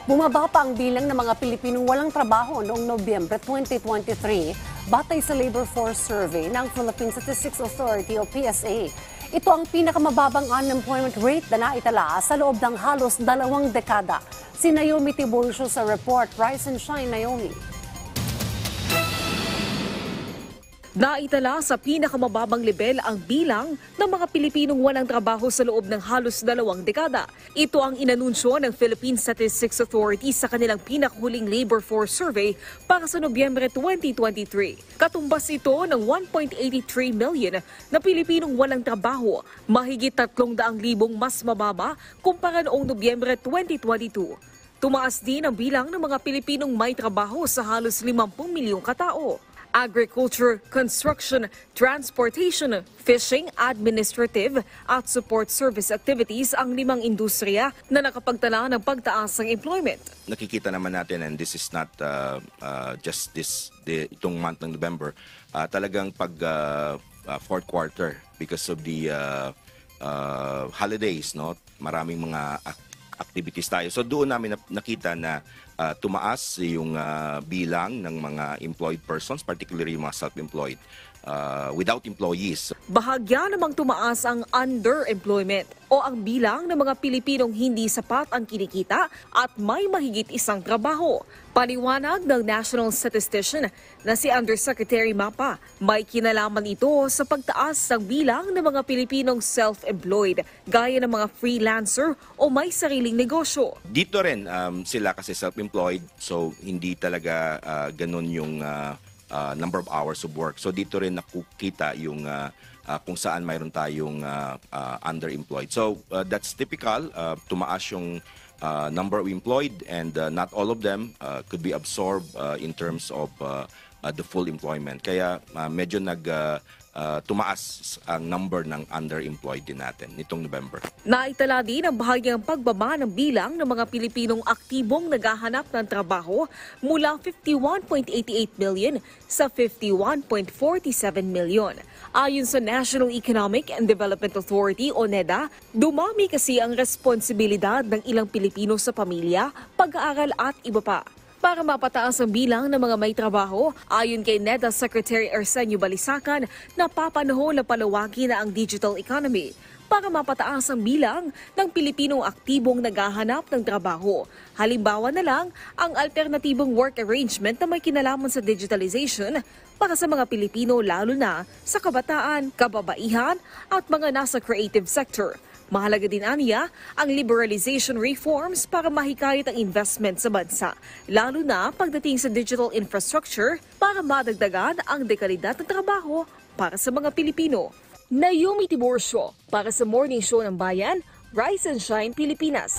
Bumaba pa ang bilang ng mga Pilipinong walang trabaho noong Nobyembre 2023 batay sa Labor Force Survey ng Philippine Statistics Authority o PSA. Ito ang pinakamababang unemployment rate na naitala sa loob ng halos 2 dekada. Si Naomi Tiburcio sa report. Rise and shine, Naomi. Naitala sa pinakamababang level ang bilang ng mga Pilipinong walang trabaho sa loob ng halos 2 dekada. Ito ang inanunsyo ng Philippine Statistics Authority sa kanilang pinakahuling labor force survey para sa Nobyembre 2023. Katumbas ito ng 1.83 million na Pilipinong walang trabaho, mahigit 300,000 mas mababa kumpara noong Nobyembre 2022. Tumaas din ang bilang ng mga Pilipinong may trabaho sa halos 50 milyong katao. Agriculture, construction, transportation, fishing, administrative at support service activities ang 5 industriya na nakapagtala ng pagtaas ng employment. Nakikita naman natin, and this is not just itong month ng November, talagang pag fourth quarter because of the holidays, no, maraming mga activities tayo. So doon namin nakita na tumaas yung bilang ng mga employed persons, particularly yung mga self-employed, without employees. Bahagya namang tumaas ang underemployment o ang bilang ng mga Pilipinong hindi sapat ang kinikita at may mahigit isang trabaho. Paliwanag ng national statistician na si Undersecretary Mapa, may kinalaman ito sa pagtaas ng bilang ng mga Pilipinong self-employed, gaya ng mga freelancer o may sariling negosyo. Dito rin sila kasi self-employed, so hindi talaga ganun yung number of hours of work. So dito rin nakukita yung kung saan mayroon tayong underemployed. So that's typical, tumaas yung number of employed, and not all of them could be absorbed in terms of the full employment. Kaya medyo tumaas ang number ng underemployed din natin nitong November. Naitala din ang bahagyang pagbaba ng bilang ng mga Pilipinong aktibong naghahanap ng trabaho mula 51.88 million sa 51.47 million. Ayon sa National Economic and Development Authority o NEDA, dumami kasi ang responsibilidad ng ilang Pilipino sa pamilya, pag-aaral at iba pa. Para mapataas ang bilang ng mga may trabaho, ayon kay NEDA Secretary Arsenio Balisacan, napapanahon na palawagin na ang digital economy para mapataas ang bilang ng Pilipinong aktibong naghahanap ng trabaho. Halimbawa na lang ang alternatibong work arrangement na may kinalaman sa digitalization para sa mga Pilipino, lalo na sa kabataan, kababaihan at mga nasa creative sector. Mahalaga din aniya ang liberalization reforms para mahikayat ang investment sa bansa, lalo na pagdating sa digital infrastructure para madagdagan ang dekalidad ng trabaho para sa mga Pilipino. Naomi Tiburcio para sa Morning Show ng Bayan, Rise and Shine Pilipinas.